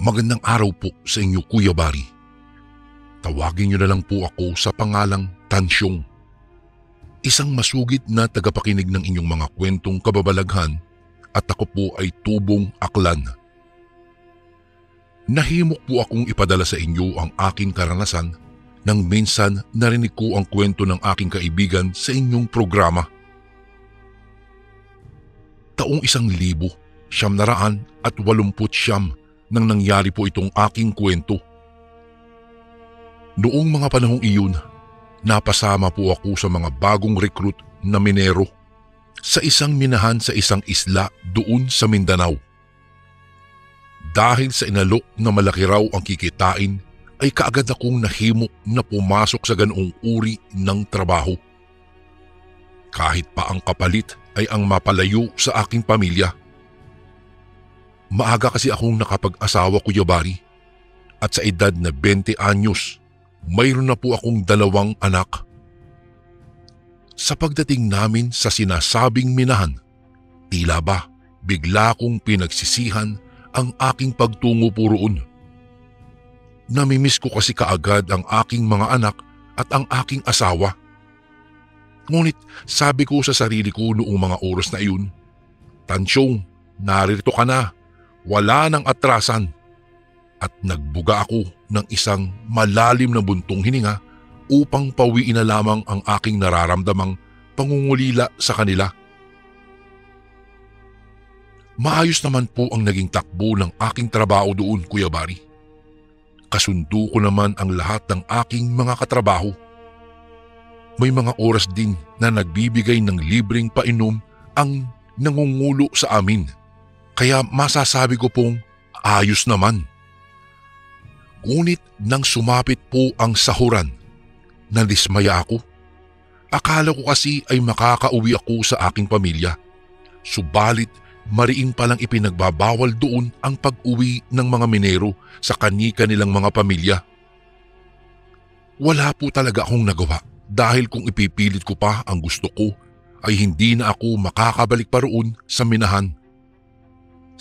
Magandang araw po sa inyo, Kuya Bari. Tawagin niyo na lang po ako sa pangalang Tansyong. Isang masugid na tagapakinig ng inyong mga kwentong kababalaghan at ako po ay tubong aklan. Nahimok po akong ipadala sa inyo ang aking karanasan nang minsan narinig ko ang kwento ng aking kaibigan sa inyong programa. Taong 1989 nang nangyari po itong aking kwento. Noong mga panahong iyon, napasama po ako sa mga bagong recruit na minero sa isang minahan sa isang isla doon sa Mindanao. Dahil sa inalok na malaki raw ang kikitain, ay kaagad akong nahimok na pumasok sa ganoong uri ng trabaho. Kahit pa ang kapalit ay ang mapalayo sa aking pamilya. Maaga kasi akong nakapag-asawa, Kuya Bari, at sa edad na 20 anyos, mayroon na po akong 2 anak. Sa pagdating namin sa sinasabing minahan, tila ba bigla kong pinagsisihan ang aking pagtungo po roon. Namimiss ko kasi kaagad ang aking mga anak at ang aking asawa. Ngunit sabi ko sa sarili ko noong mga oras na iyon, Tansyong, naririto ka na. Wala nang atrasan, at nagbuga ako ng isang malalim na buntong hininga upang pawiin na lamang ang aking nararamdamang pangungulila sa kanila. Maayos naman po ang naging takbo ng aking trabaho doon, Kuya Bari. Kasundo ko naman ang lahat ng aking mga katrabaho. May mga oras din na nagbibigay ng libreng painom ang nangungulo sa amin. Kaya masasabi ko pong ayos naman. Ngunit nang sumapit po ang sahuran, nadismaya ako. Akala ko kasi ay makakauwi ako sa aking pamilya. Subalit mariin palang ipinagbabawal doon ang pag-uwi ng mga minero sa kani-kanilang mga pamilya. Wala po talaga akong nagawa dahil kung ipipilit ko pa ang gusto ko ay hindi na ako makakabalik pa roon sa minahan.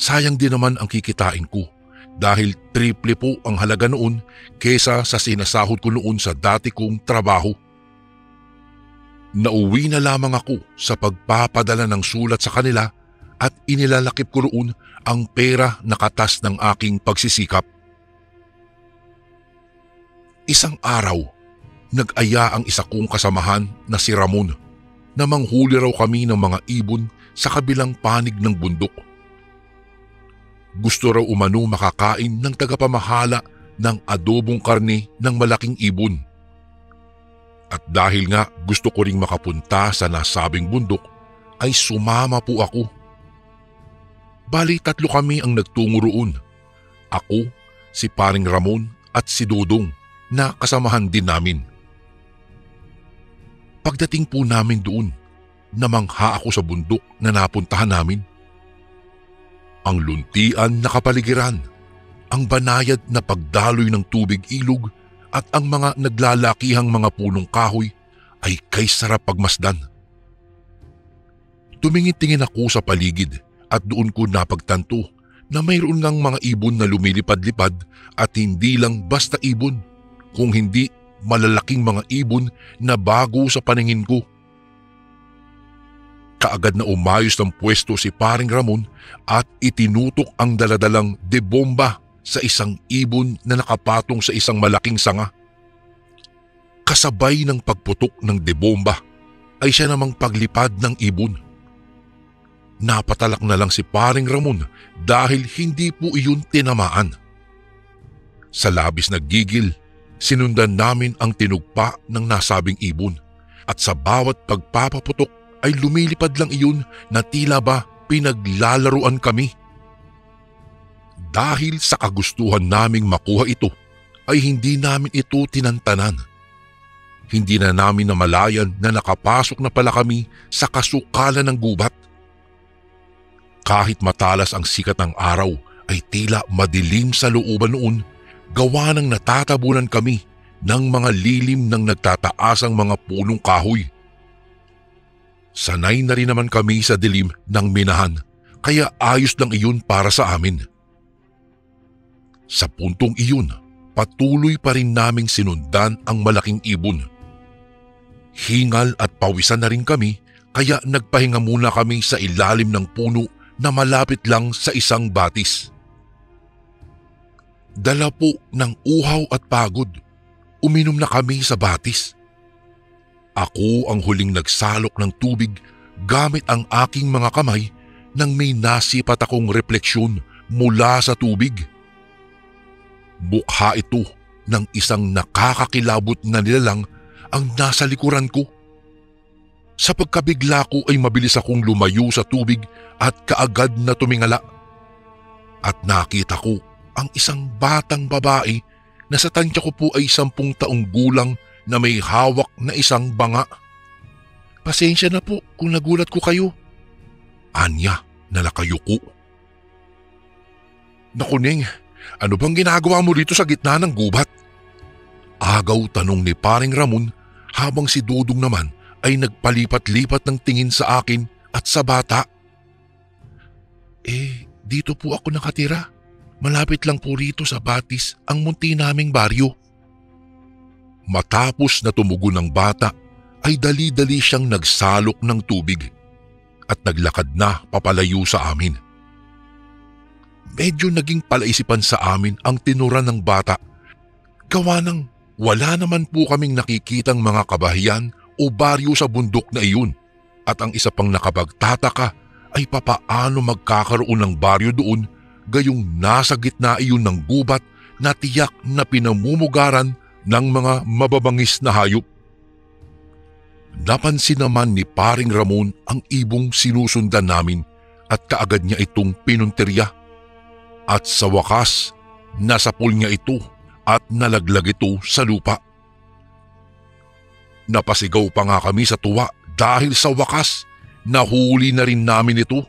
Sayang din naman ang kikitain ko dahil triple po ang halaga noon kesa sa sinasahod ko noon sa dati kong trabaho. Nauwi na lamang ako sa pagpapadala ng sulat sa kanila at inilalakip ko roon ang pera na katas ng aking pagsisikap. Isang araw, nag-aya ang isa kong kasamahan na si Ramon na manghuli raw kami ng mga ibon sa kabilang panig ng bundok. Gusto raw umano makakain ng tagapamahala ng adobong karne ng malaking ibon. At dahil nga gusto ko ring makapunta sa nasabing bundok, ay sumama po ako. Bali 3 kami ang nagtungo roon. Ako, si Paring Ramon at si Dodong na kasamahan din namin. Pagdating po namin doon, namangha ako sa bundok na napuntahan namin. Ang luntian na kapaligiran, ang banayad na pagdaloy ng tubig ilog at ang mga naglalakihang mga punong kahoy ay kay sarap pagmasdan. Tumingin-tingin ako sa paligid at doon ko napagtanto na mayroon ngang mga ibon na lumilipad-lipad at hindi lang basta ibon, kung hindi malalaking mga ibon na bago sa paningin ko. Kaagad na umayos ng pwesto si Paring Ramon at itinutok ang daladalang debomba sa isang ibon na nakapatong sa isang malaking sanga. Kasabay ng pagputok ng debomba ay siya namang paglipad ng ibon. Napatalak na lang si Paring Ramon dahil hindi po iyon tinamaan. Sa labis na gigil, sinundan namin ang tinugpa ng nasabing ibon at sa bawat pagpapaputok ay lumilipad lang iyon na tila ba pinaglalaruan kami. Dahil sa kagustuhan naming makuha ito, ay hindi namin ito tinantanan. Hindi na namin namalayan na nakapasok na pala kami sa kasukalan ng gubat. Kahit matalas ang sikat ng araw, ay tila madilim sa looban noon, gawa ng natatabunan kami ng mga lilim ng nagtataasang mga punong kahoy. Sanay na rin naman kami sa dilim ng minahan, kaya ayos lang iyon para sa amin. Sa puntong iyon, patuloy pa rin naming sinundan ang malaking ibon. Hingal at pawisan na rin kami kaya nagpahinga muna kami sa ilalim ng puno na malapit lang sa isang batis. Dala po ng uhaw at pagod, uminom na kami sa batis. Ako ang huling nagsalok ng tubig gamit ang aking mga kamay nang may nasipat akong refleksyon mula sa tubig. Mukha ito ng isang nakakakilabot na nilalang ang nasa likuran ko. Sa pagkabigla ko ay mabilis akong lumayo sa tubig at kaagad na tumingala. At nakita ko ang isang batang babae na sa tansya ko po ay 10 taong gulang na may hawak na isang banga. Pasensya na po kung nagulat ko kayo. Anya na nakayuko. Naku Neng, ano bang ginagawa mo rito sa gitna ng gubat? Agaw tanong ni paring Ramon habang si Dudong naman ay nagpalipat-lipat ng tingin sa akin at sa bata. Dito po ako nakatira. Malapit lang po rito sa batis ang munti naming baryo. Matapos na tumugon ng bata ay dali-dali siyang nagsalok ng tubig at naglakad na papalayo sa amin. Medyo naging palaisipan sa amin ang tinuran ng bata. Gawa ng wala naman po kaming nakikitang mga kabahayan o baryo sa bundok na iyon at ang isa pang nakapagtataka ay papaano magkakaroon ng baryo doon gayong nasa gitna iyon ng gubat na tiyak na pinamumugaran ng mga mababangis na hayop. Napansin naman ni paring Ramon ang ibong sinusundan namin at kaagad niya itong pinunteriya. At sa wakas, nasapol niya ito at nalaglag ito sa lupa. Napasigaw pa nga kami sa tuwa dahil sa wakas, nahuli na rin namin ito.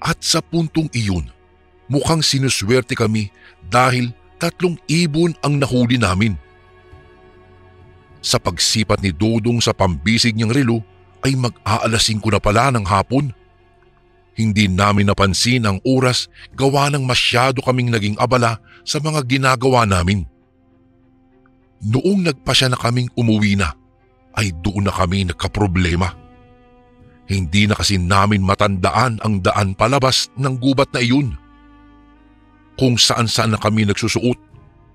At sa puntong iyon, mukhang sinuswerte kami dahil 3 ibon ang nahuli namin. Sa pagsipat ni Dodong sa pambisig niyang relo ay mag-aalas 5 na pala ng hapon. Hindi namin napansin ang oras gawa ng masyado kaming naging abala sa mga ginagawa namin. Noong nagpasya na kaming umuwi na, ay doon na kami nagkaproblema. Hindi na kasi namin matandaan ang daan palabas ng gubat na iyon. Kung saan-saan na kami nagsusuot,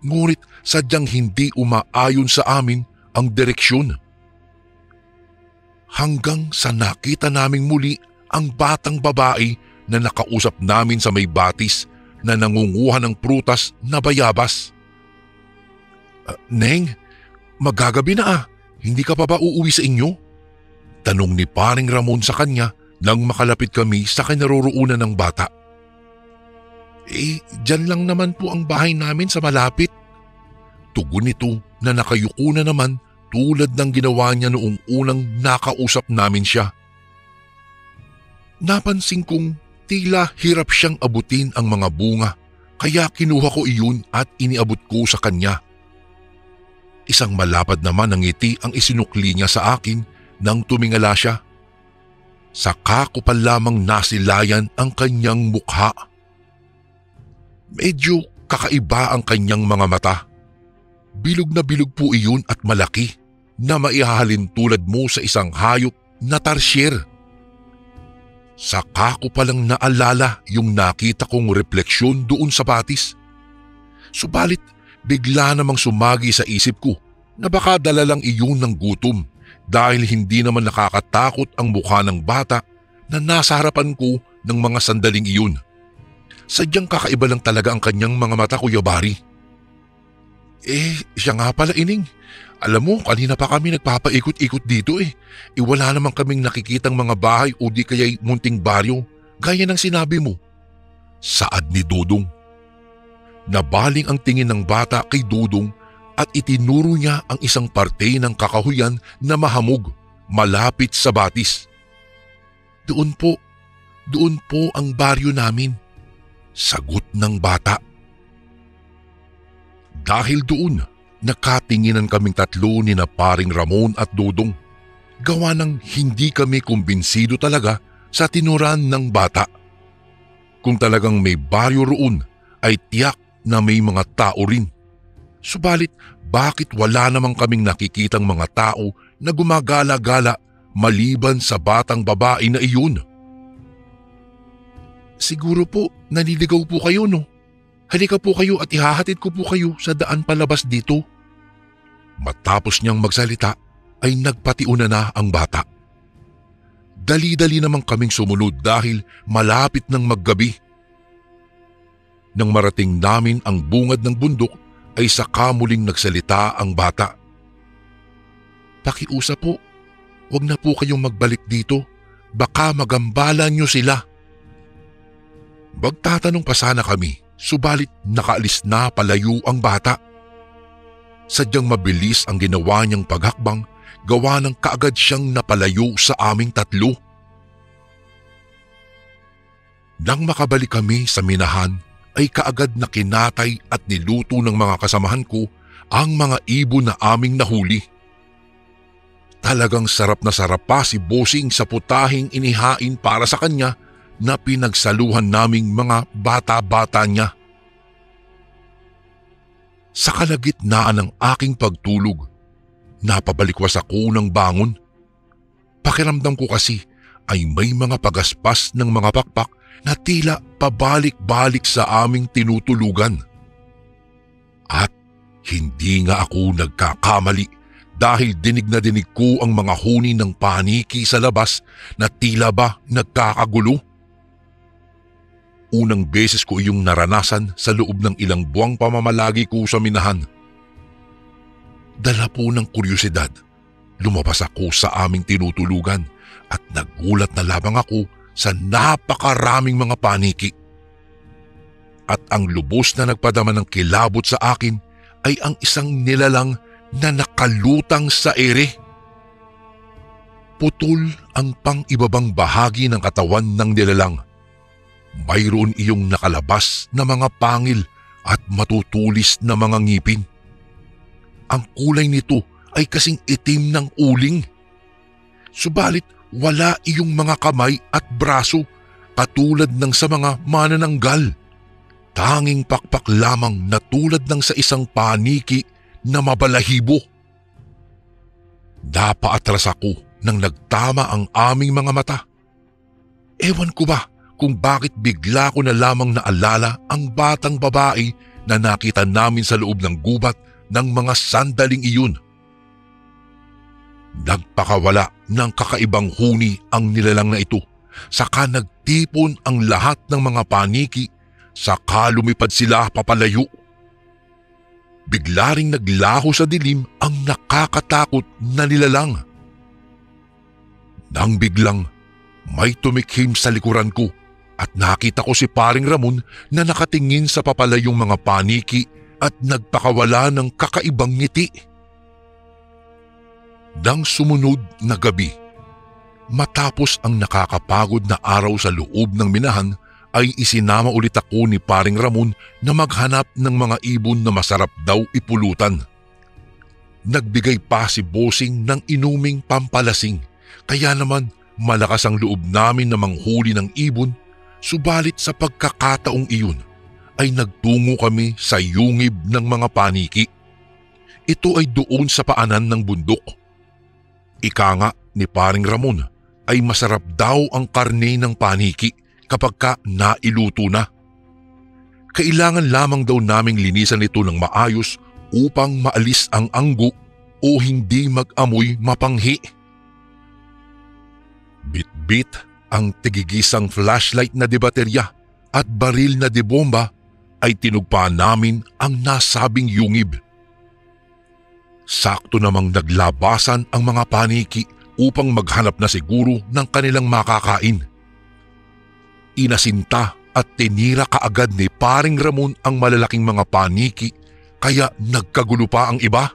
ngunit sadyang hindi umaayon sa amin ang direksyon. Hanggang sa nakita naming muli ang batang babae na nakausap namin sa may batis na nangunguha ng prutas na bayabas. Neng, magagabi na hindi ka pa ba uuwi sa inyo? Tanong ni paring Ramon sa kanya nang makalapit kami sa kinaroroonan ng bata. Diyan lang naman po ang bahay namin sa malapit. Tugon nito na nakayuko na naman tulad ng ginawa niya noong unang nakausap namin siya. Napansin kong tila hirap siyang abutin ang mga bunga kaya kinuha ko iyon at iniabot ko sa kanya. Isang malapad naman ang ngiti ang isinukli niya sa akin nang tumingala siya. Saka ko pa lamang nasilayan ang kanyang mukha. Medyo kakaiba ang kanyang mga mata. Bilog na bilog po iyon at malaki na maihahalin tulad mo sa isang hayop na tarsier. Saka ko palang naalala yung nakita kong refleksyon doon sa batis. Subalit bigla namang sumagi sa isip ko na baka dala lang iyon ng gutom dahil hindi naman nakakatakot ang mukha ng bata na nasa harapan ko ng mga sandaling iyon. Sadyang kakaiba lang talaga ang kanyang mga mata, Kuya Bari. Siya nga pala, Ining. Alam mo, kanina pa kami nagpapaikot-ikot dito wala naman kaming nakikitang mga bahay o di kaya'y munting baryo, gaya ng sinabi mo. Saad ni Dudong. Nabaling ang tingin ng bata kay Dudong at itinuro niya ang isang parte ng kakahuyan na mahamog, malapit sa batis. Doon po ang baryo namin, sagot ng bata. Dahil doon, nakatinginan kaming 3 ni na paring Ramon at Dudong. Gawa ng hindi kami kumbinsido talaga sa tinuran ng bata. Kung talagang may baryo roon, ay tiyak na may mga tao rin. Subalit bakit wala namang kaming nakikitang mga tao na gumagala-gala maliban sa batang babae na iyon? Siguro po naliligaw po kayo, no? Halika po kayo at ihahatid ko po kayo sa daan palabas dito. Matapos niyang magsalita ay nagpatiuna na ang bata. Dali-dali namang kaming sumunod dahil malapit ng maggabi. Nang marating namin ang bungad ng bundok ay saka muling nagsalita ang bata. Pakiusap po, huwag na po kayong magbalik dito. Baka magambalan niyo sila. Magtatanong pa sana kami, subalit nakaalis na palayo ang bata. Sadyang mabilis ang ginawa niyang paghakbang, gawa ng kaagad siyang napalayo sa aming tatlo. Nang makabalik kami sa minahan, ay kaagad na kinatay at niluto ng mga kasamahan ko ang mga ibon na aming nahuli. Talagang sarap na sarap pa si Bossing sa putahing inihain para sa kanya na pinagsaluhan naming mga bata-bata niya. Sa kalagitnaan ng aking pagtulog, napabalikwas ako ng bangon. Pakiramdam ko kasi ay may mga pagaspas ng mga pakpak na tila pabalik-balik sa aming tinutulugan. At hindi nga ako nagkakamali dahil dinig na dinig ko ang mga huni ng paniki sa labas na tila ba nagkakagulo. Unang beses ko iyong naranasan sa loob ng ilang buwang pamamalagi ko sa minahan. Dala po ng kuryosidad, lumabas ako sa aming tinutulugan at nagulat na lamang ako sa napakaraming mga paniki. At ang lubos na nagpadama ng kilabot sa akin ay ang isang nilalang na nakalutang sa ere. Putol ang pang-ibabang bahagi ng katawan ng nilalang. Mayroon iyong nakalabas na mga pangil at matutulis na mga ngipin. Ang kulay nito ay kasing itim ng uling. Subalit wala iyong mga kamay at braso katulad ng sa mga manananggal. Tanging pakpak lamang na tulad ng sa isang paniki na mabalahibo. Napaatras ako nang nagtama ang aming mga mata. Ewan ko ba kung bakit bigla ko na lamang naalala ang batang babae na nakita namin sa loob ng gubat ng mga sandaling iyon. Nagpakawala ng kakaibang huni ang nilalang na ito, saka nagtipon ang lahat ng mga paniki, saka lumipad sila papalayo. Bigla ring naglaho sa dilim ang nakakatakot na nilalang. Nang biglang may tumikhim sa likuran ko at nakita ko si Paring Ramon na nakatingin sa papalayong mga paniki at nagpakawala ng kakaibang ngiti. Nang sumunod na gabi, matapos ang nakakapagod na araw sa loob ng minahan, ay isinama ulit ako ni Paring Ramon na maghanap ng mga ibon na masarap daw ipulutan. Nagbigay pa si Bossing ng inuming pampalasing, kaya naman malakas ang loob namin na manghuli ng ibon. Subalit sa pagkakataong iyon ay nagtungo kami sa yungib ng mga paniki. Ito ay doon sa paanan ng bundok. Ika nga ni Paring Ramon ay masarap daw ang karne ng paniki kapag ka nailuto na. Kailangan lamang daw naming linisan ito ng maayos upang maalis ang anggo o hindi mag-amoy mapanghi. Bit-bit ang tigigisang flashlight na di baterya at baril na di bomba ay tinugpa namin ang nasabing yungib. Sakto namang naglabasan ang mga paniki upang maghanap na siguro ng kanilang makakain. Inasinta at tinira kaagad ni Paring Ramon ang malalaking mga paniki kaya nagkagulo pa ang iba.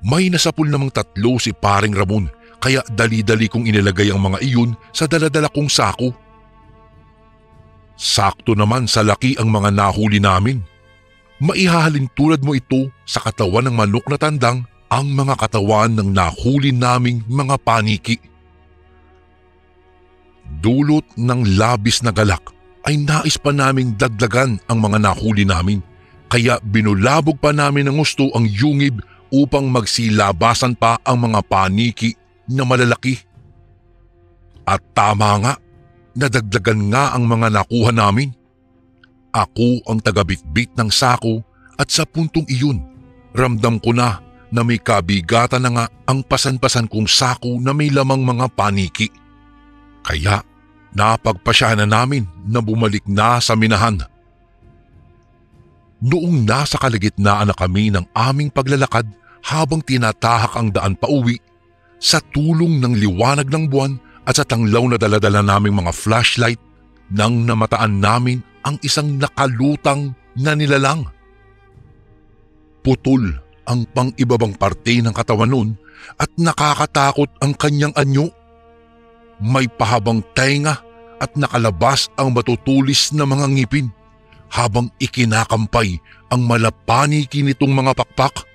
May nasapul namang tatlo si Paring Ramon kaya dali-dali kong inilagay ang mga iyon sa daladala kong sako. Sakto naman sa laki ang mga nahuli namin. Maihahalin tulad mo ito sa katawan ng manok na tandang ang mga katawan ng nahuli naming mga paniki. Dulot ng labis na galak ay nais pa naming dagdagan ang mga nahuli namin. Kaya binulabog pa namin ng gusto ang yungib upang magsilabasan pa ang mga paniki na malalaki. At tama nga, nadagdagan nga ang mga nakuha namin. Ako ang tagabitbit ng sako at sa puntong iyon, ramdam ko na may kabigatan na nga ang pasan-pasan kong sako na may lamang mga paniki. Kaya napagpasya na namin na bumalik na sa minahan. Noong nasa kalagitnaan na kami ng aming paglalakad habang tinatahak ang daan pauwi, sa tulong ng liwanag ng buwan at sa tanglaw na daladala naming mga flashlight, nang namataan namin ang isang nakalutang na nilalang. Putol ang pang-ibabang parte ng katawan nun at nakakatakot ang kanyang anyo. May pahabang tainga at nakalabas ang matutulis na mga ngipin habang ikinakampay ang malapaniki nitong mga pakpak.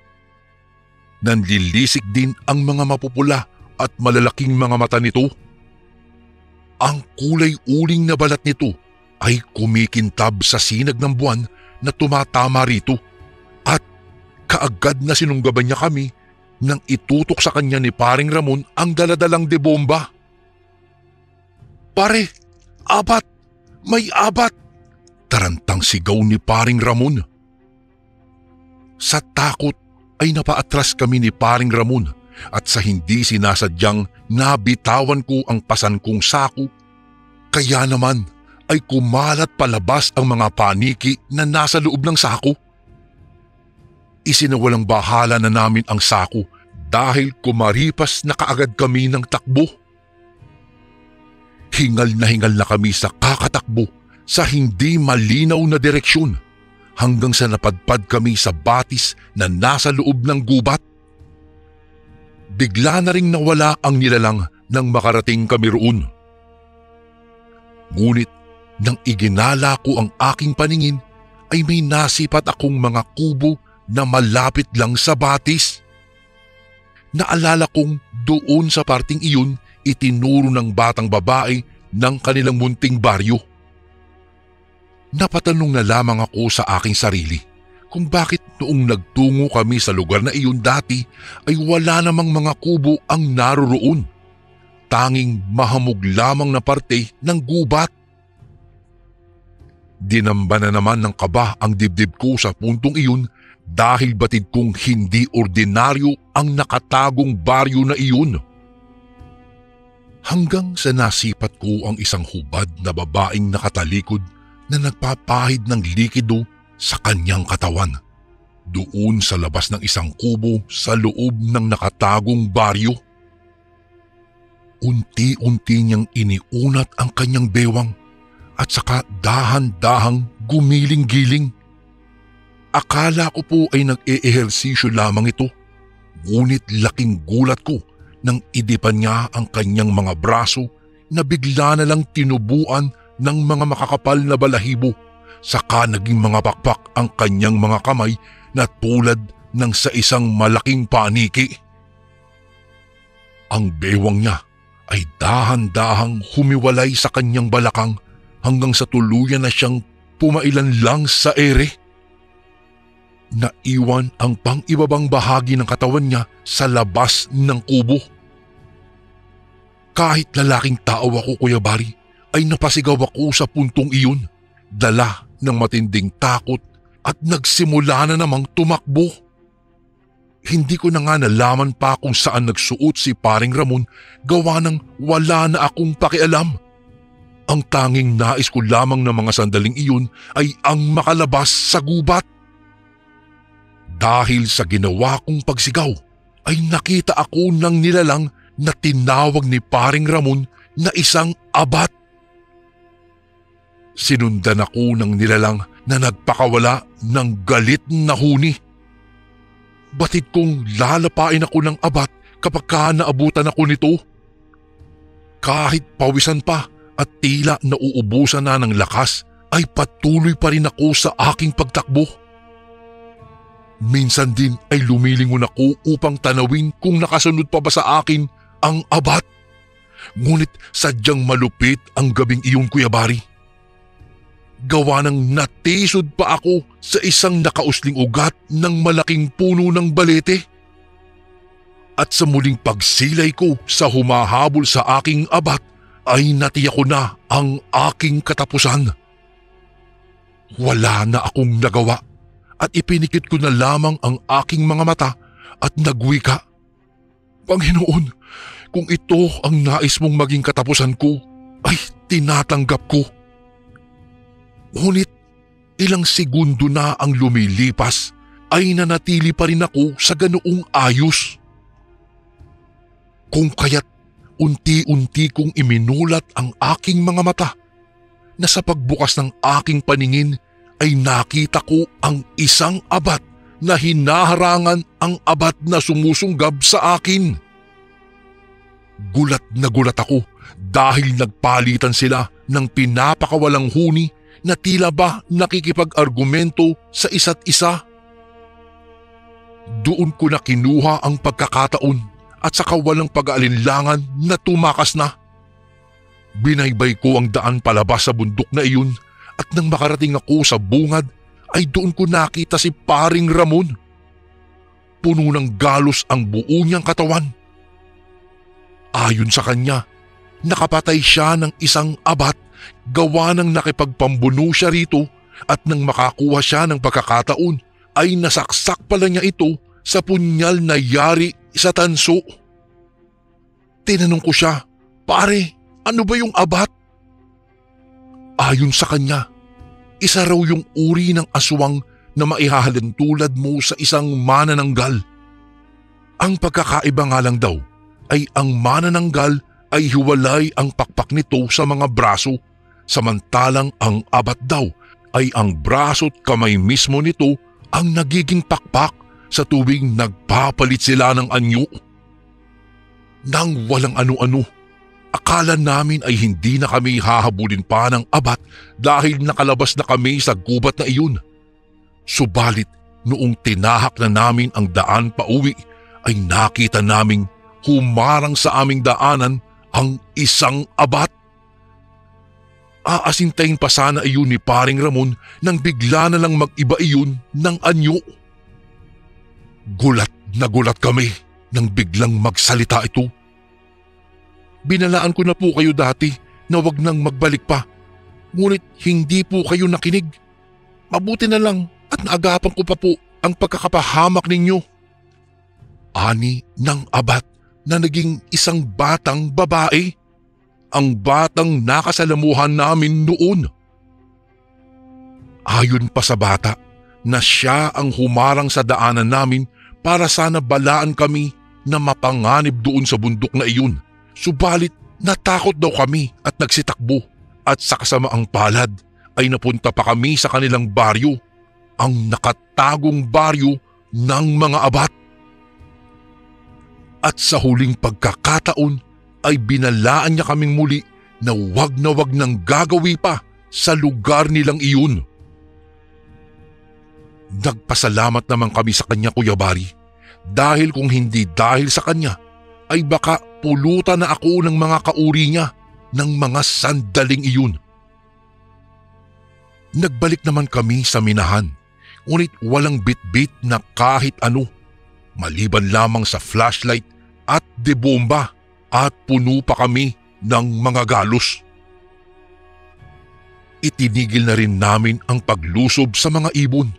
Nanlilisik din ang mga mapupula at malalaking mga mata nito. Ang kulay uling na balat nito ay kumikintab sa sinag ng buwan na tumatama rito at kaagad na sinunggaban niya kami nang itutok sa kanya ni Paring Ramon ang daladalang debomba. "Pare, abat! May abat!" tarantang sigaw ni Paring Ramon. Sa takot ay napaatras kami ni Paring Ramon at sa hindi sinasadyang nabitawan ko ang pasan kong sako. Kaya naman ay kumalat palabas ang mga paniki na nasa loob ng sako. Isinawalang bahala na namin ang sako dahil kumaripas na kaagad kami ng takbo. Hingal na kami sa kakatakbo sa hindi malinaw na direksyon hanggang sa napadpad kami sa batis na nasa loob ng gubat. Bigla na ring nawala ang nilalang nang makarating kami roon. Ngunit nang iginala ko ang aking paningin ay may nasipat akong mga kubo na malapit lang sa batis. Naalala kong doon sa parting iyon itinuro ng batang babae ng kanilang munting baryo. Napatanong na lamang ako sa aking sarili kung bakit noong nagtungo kami sa lugar na iyon dati ay wala namang mga kubo ang naroroon. Tanging mahamog lamang na parte ng gubat. Dinamba na naman ng kaba ang dibdib ko sa puntong iyon dahil batid kong hindi ordinaryo ang nakatagong baryo na iyon. Hanggang sa nasipat ko ang isang hubad na babaeng nakatalikod na nagpapahid ng likido sa kanyang katawan. Doon sa labas ng isang kubo sa loob ng nakatagong baryo. Unti-unti niyang iniunat ang kanyang bewang at saka dahan-dahang gumiling-giling. Akala ko po ay nag-eehersisyo lamang ito, ngunit laking gulat ko nang idipan niya ang kanyang mga braso na bigla na lang tinubuan ng mga makakapal na balahibo, saka naging mga pakpak ang kanyang mga kamay na tulad ng sa isang malaking paniki. Ang bewang niya ay dahan-dahang humiwalay sa kanyang balakang hanggang sa tuluyan na siyang pumailan lang sa ere. Naiwan ang pang-ibabang bahagi ng katawan niya sa labas ng kubo. Kahit lalaking tao ako, Kuya Bari, ay napasigaw ako sa puntong iyon, dala ng matinding takot at nagsimula na namang tumakbo. Hindi ko na nga nalaman pa kung saan nagsuot si Paring Ramon gawa ng wala na akong pakialam. Ang tanging nais ko lamang ng mga sandaling iyon ay ang makalabas sa gubat. Dahil sa ginawa kong pagsigaw ay nakita ako ng nilalang na tinawag ni Paring Ramon na isang abat. Sinundan ako ng nilalang na nagpakawala ng galit na huni. Batid kong lalapain ako ng abat kapag naabutan ako nito. Kahit pawisan pa at tila nauubusan na ng lakas ay patuloy pa rin ako sa aking pagtakbo. Minsan din ay lumilingon ako upang tanawin kung nakasunod pa ba sa akin ang abat. Ngunit sadyang malupit ang gabing iyon, Kuya Bari. gawa ng natisod pa ako sa isang nakausling ugat ng malaking puno ng balete. At sa muling pagsilay ko sa humahabol sa aking abat ay natiyak ko na ang aking katapusan. Wala na akong nagawa at ipinikit ko na lamang ang aking mga mata at nagwika, Panginoon, kung ito ang nais mong maging katapusan ko, ay tinatanggap ko. Ngunit ilang segundo na ang lumilipas ay nanatili pa rin ako sa ganoong ayos. Kung kaya't unti-unti kong iminulat ang aking mga mata na sa pagbukas ng aking paningin ay nakita ko ang isang abat na hinaharangan ang abat na sumusunggab sa akin. Gulat na gulat ako dahil nagpalitan sila ng pinapakawalang huni na tila ba nakikipag-argumento sa isa't isa. Doon ko na kinuha ang pagkakataon at saka walang pag-aalinlangan na tumakas na. Binaybay ko ang daan palabas sa bundok na iyon at nang makarating ako sa bungad ay doon ko nakita si Paring Ramon. Puno ng galos ang buo niyang katawan. Ayon sa kanya, nakapatay siya ng isang abat gawa ng nakipagpambuno siya rito at nang makakuha siya ng pagkakataon ay nasaksak pala niya ito sa punyal na yari sa tanso. Tinanong ko siya, "Pare, ano ba yung abat?" Ayon sa kanya, isa raw yung uri ng aswang na maihahalin tulad mo sa isang manananggal. Ang pagkakaiba nga lang daw ay ang manananggal ay hiwalay ang pakpak nito sa mga braso, samantalang ang abat daw ay ang braso at kamay mismo nito ang nagiging pakpak sa tuwing nagpapalit sila ng anyo. Nang walang ano-ano, akala namin ay hindi na kami hahabulin pa ng abat dahil nakalabas na kami sa gubat na iyon. Subalit noong tinahak na namin ang daan pauwi ay nakita naming humarang sa aming daanan ang isang abat. Aasintayin pa sana iyon ni Paring Ramon nang bigla na lang mag-iba iyon ng anyo. Gulat na gulat kami nang biglang magsalita ito. "Binalaan ko na po kayo dati na wag nang magbalik pa. Ngunit hindi po kayo nakinig. Mabuti na lang at naagapan ko pa po ang pagkakapahamak ninyo." Ani ng abat na naging isang batang babae. Ang batang nakasalamuhan namin noon. Ayon pa sa bata na siya ang humarang sa daanan namin para sana balaan kami na mapanganib doon sa bundok na iyon. Subalit natakot daw kami at nagsitakbo at sa kasamaang palad ay napunta pa kami sa kanilang baryo, ang nakatagong baryo ng mga abat. At sa huling pagkakataon ay binalaan niya kaming muli na wag nang gagawi pa sa lugar nilang iyon. Nagpasalamat naman kami sa kanya, Kuya Bari, dahil kung hindi dahil sa kanya ay baka pulutan na ako ng mga kauri niya ng mga sandaling iyon. Nagbalik naman kami sa minahan, ngunit walang bitbit na kahit ano, maliban lamang sa flashlight at debomba, at puno pa kami ng mga galos. Itinigil na rin namin ang paglusob sa mga ibon.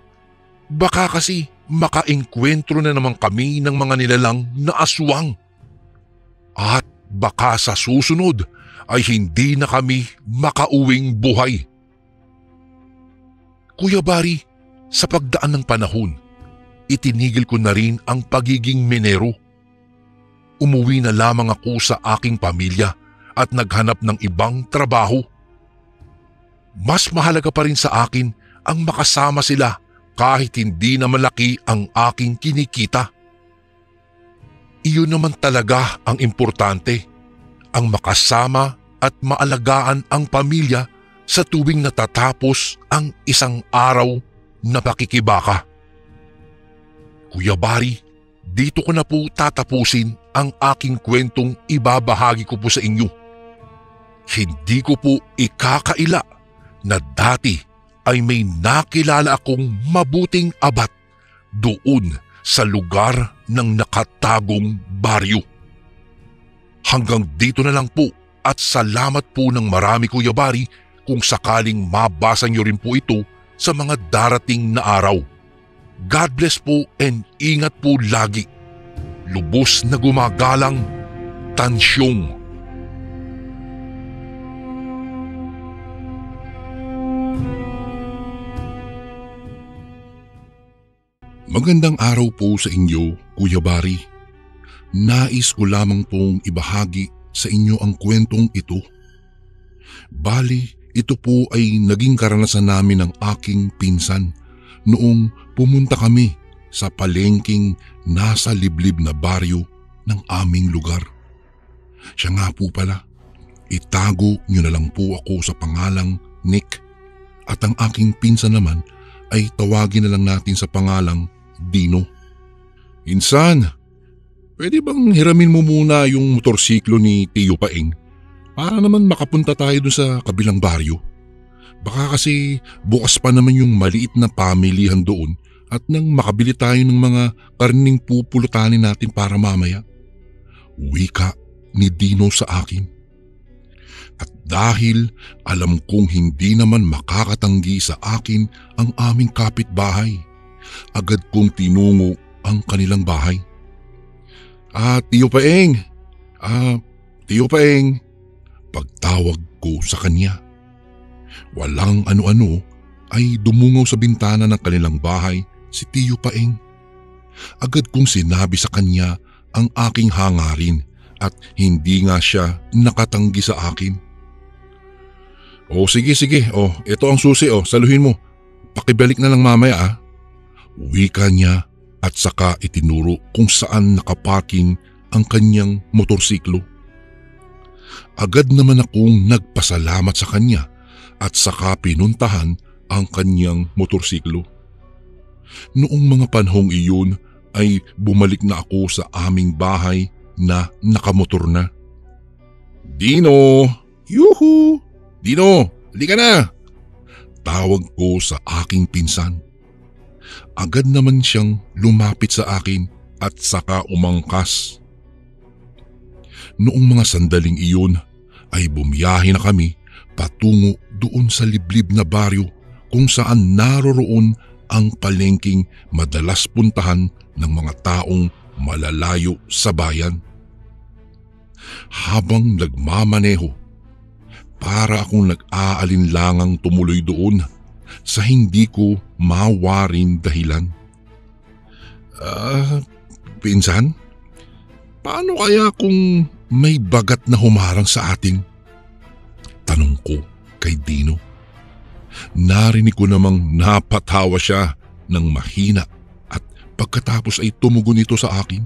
Baka kasi makaengkwentro na naman kami ng mga nilalang na aswang. At baka sa susunod ay hindi na kami makauwing buhay. Kuya Bari, sa pagdaan ng panahon, itinigil ko na rin ang pagiging minero. Umuwi na lamang ako sa aking pamilya at naghanap ng ibang trabaho. Mas mahalaga pa rin sa akin ang makasama sila kahit hindi na malaki ang aking kinikita. Iyon naman talaga ang importante, ang makasama at maalagaan ang pamilya sa tuwing natatapos ang isang araw na pakikibaka. Kuya Bari, dito ko na po tatapusin ang aking kwentong ibabahagi ko po sa inyo. Hindi ko po ikakaila na dati ay may nakilala akong mabuting abat doon sa lugar ng nakatagong baryo. Hanggang dito na lang po at salamat po ng marami Kuya Bari kung sakaling mabasa niyo rin po ito sa mga darating na araw. God bless po and ingat po lagi. Lubos na gumagalang, Tansyong. Magandang araw po sa inyo, Kuya Bari. Nais ko lamang pong ibahagi sa inyo ang kwentong ito. Bali, ito po ay naging karanasan namin ng aking pinsan noong pumunta kami sa palengking nasa liblib na baryo ng aming lugar. Siya nga po pala, itago niyo na lang po ako sa pangalang Nick at ang aking pinsan naman ay tawagin na lang natin sa pangalang Dino. Insan, pwede bang hiramin mo muna yung motorsiklo ni Tiyo Paeng para naman makapunta tayo dun sa kabilang baryo? Baka kasi bukas pa naman yung maliit na pamilihan doon at nang makabili tayo ng mga karning pupulutanin natin para mamaya. Wika ni Dino sa akin. At dahil alam kong hindi naman makakatanggi sa akin ang aming kapitbahay, agad kong tinungo ang kanilang bahay. Tiyo Paeng! Tiyo Paeng! Pagtawag ko sa kanya. Walang ano-ano ay dumungaw sa bintana ng kanilang bahay si Tiyo Paeng. Agad kong sinabi sa kanya ang aking hangarin at hindi nga siya nakatanggi sa akin. Sige. Ito ang susi saluhin mo. Pakibalik na lang mamaya Wika niya at saka itinuro kung saan nakaparking ang kanyang motorsiklo. Agad naman akong nagpasalamat sa kanya at saka pinuntahan ang kanyang motorsiklo. Noong mga panahong iyon ay bumalik na ako sa aming bahay na nakamotor na. Dino! Yuhu! Dino, halika na! Tawag ko sa aking pinsan. Agad naman siyang lumapit sa akin at saka umangkas. Noong mga sandaling iyon ay bumiyahe na kami patungo doon sa liblib na baryo kung saan naroroon ang palengking madalas puntahan ng mga taong malalayo sa bayan. Habang nagmamaneho, para akong nag-aalinlangang tumuloy doon sa hindi ko mawaring dahilan. Pinsan, paano kaya kung may bagat na humarang sa atin? Tanong ko kay Dino. Narinig ko namang napatawa siya ng mahina at pagkatapos ay tumugon ito sa akin.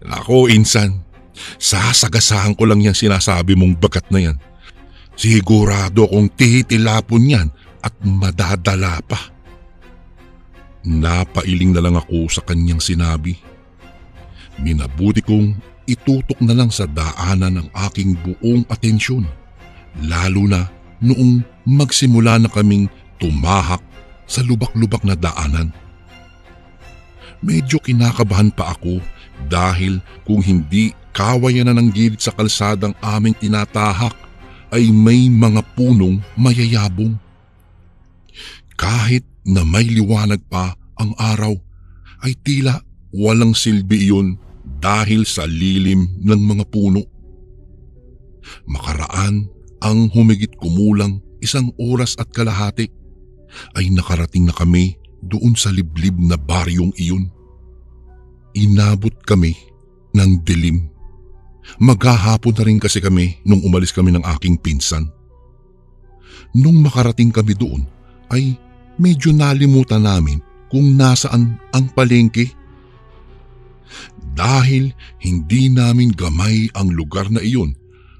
Nako insan, sasagasahan ko lang yung sinasabi mong bagat na yan. Sigurado akong titilapon yan at madadala pa. Napailing na lang ako sa kanyang sinabi. Minabuti kong itutok na lang sa daanan ang aking buong atensyon, lalo na noong magsimula na kaming tumahak sa lubak-lubak na daanan. Medyo kinakabahan pa ako dahil kung hindi kawayan na ng gilid sa kalsadang aming tinatahak ay may mga punong mayayabong. Kahit na may liwanag pa ang araw ay tila walang silbi iyon dahil sa lilim ng mga puno. Makaraan ang humigit kumulang 1 oras at kalahati ay nakarating na kami doon sa liblib na baryong iyon. Inabot kami ng dilim. Maghahapon na rin kasi kami nung umalis kami ng aking pinsan. Nung makarating kami doon ay medyo nalimutan namin kung nasaan ang palengke. Dahil hindi namin gamay ang lugar na iyon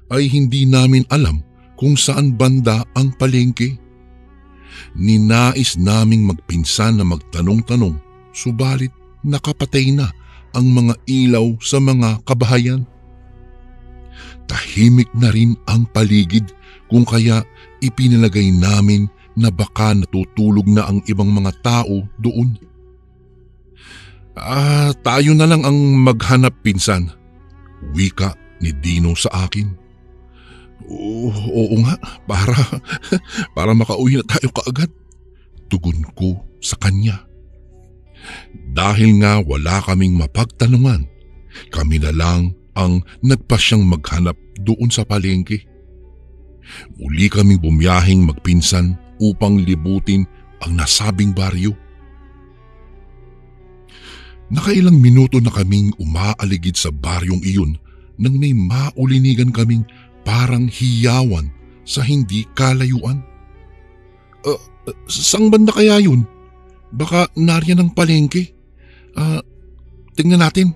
ay hindi namin alam kung saan banda ang palengke. Ninais naming magpinsan na magtanong-tanong subalit nakapatay na ang mga ilaw sa mga kabahayan. Tahimik na rin ang paligid kung kaya ipinalagay namin na baka natutulog na ang ibang mga tao doon. Tayo na lang ang maghanap, pinsan, wika ni Dino sa akin. Oo nga, para makauwi na tayo kaagad, tugon ko sa kanya. Dahil nga wala kaming mapagtanungan, kami na lang ang nagpasyang maghanap doon sa palengke. Muli kaming bumiyahing magpinsan upang libutin ang nasabing baryo. Nakailang minuto na kaming umaaligid sa baryong iyon nang may maulinigan kaming parang hiyawan sa hindi kalayuan. Sang banda kaya yun? Baka nariyan ang palengke. Tingnan natin.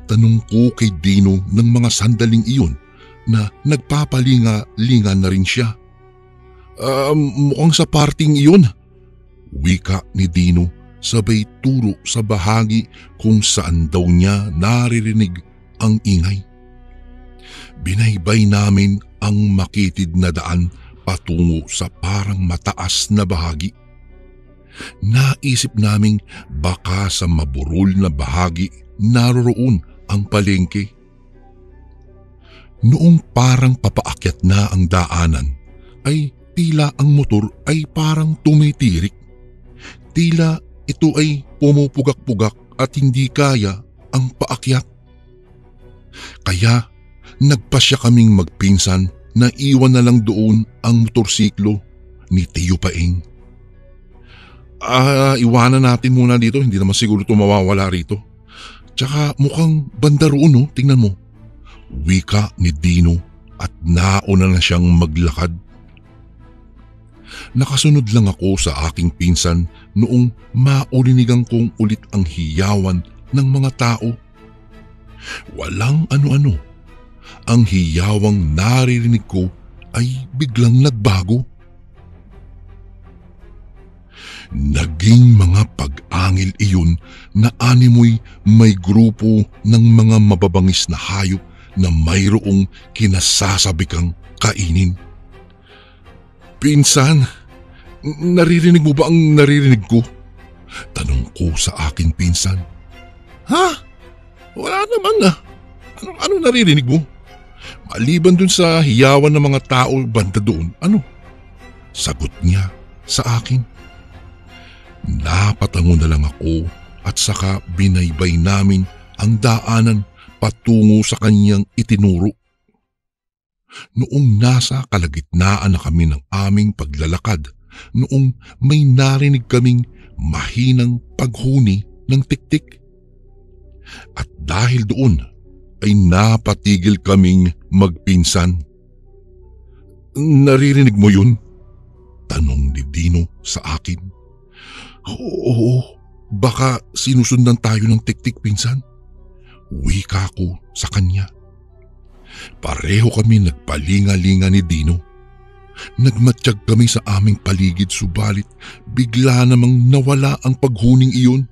Tanong ko kay Dino ng mga sandaling iyon na nagpapalinga-linga na rin siya. Mukhang sa parting iyon, wika ni Dino sabay turo sa bahagi kung saan daw niya naririnig ang ingay. Binaybay namin ang makitid na daan patungo sa parang mataas na bahagi. Naisip naming baka sa maburol na bahagi naroroon ang palengke. Noong parang papaakyat na ang daanan, ay tila ang motor ay parang tumitirik. Tila ito ay pumupugak-pugak at hindi kaya ang paakyat. Kaya nagpasya kaming magpinsan na iwan na lang doon ang motorsiklo ni Tio Paeng. Iwanan natin muna dito, hindi naman siguro ito mawawala rito. Tsaka mukhang banda roon, no? Tingnan mo. Wika ni Dino at nauna na siyang maglakad. Nakasunod lang ako sa aking pinsan noong maulinigan kong ulit ang hiyawan ng mga tao. Walang ano-ano. Ang hiyawang naririnig ko ay biglang nagbago. Naging mga pag-angil iyon na animoy may grupo ng mga mababangis na hayop na mayroong kinasasabikang kainin. Pinsan, naririnig mo ba ang naririnig ko? Tanong ko sa aking pinsan. Ha? Wala naman . Ano naririnig mo? Maliban dun sa hiyawan ng mga tao banda doon, ano? Sagot niya sa akin. Napatango na lang ako at saka binaybay namin ang daanan patungo sa kanyang itinuro. Noong nasa kalagitnaan na kami ng aming paglalakad, noong may narinig kaming mahinang paghuni ng tiktik. At dahil doon ay napatigil kaming magpinsan. Naririnig mo yun? Tanong ni Dino sa akin. Oo, baka sinusundan tayo ng tiktik, pinsan. Wika ko sa kanya. Pareho kami nagpalinga-linga ni Dino. Nagmatsyag kami sa aming paligid subalit bigla namang nawala ang paghuning iyon.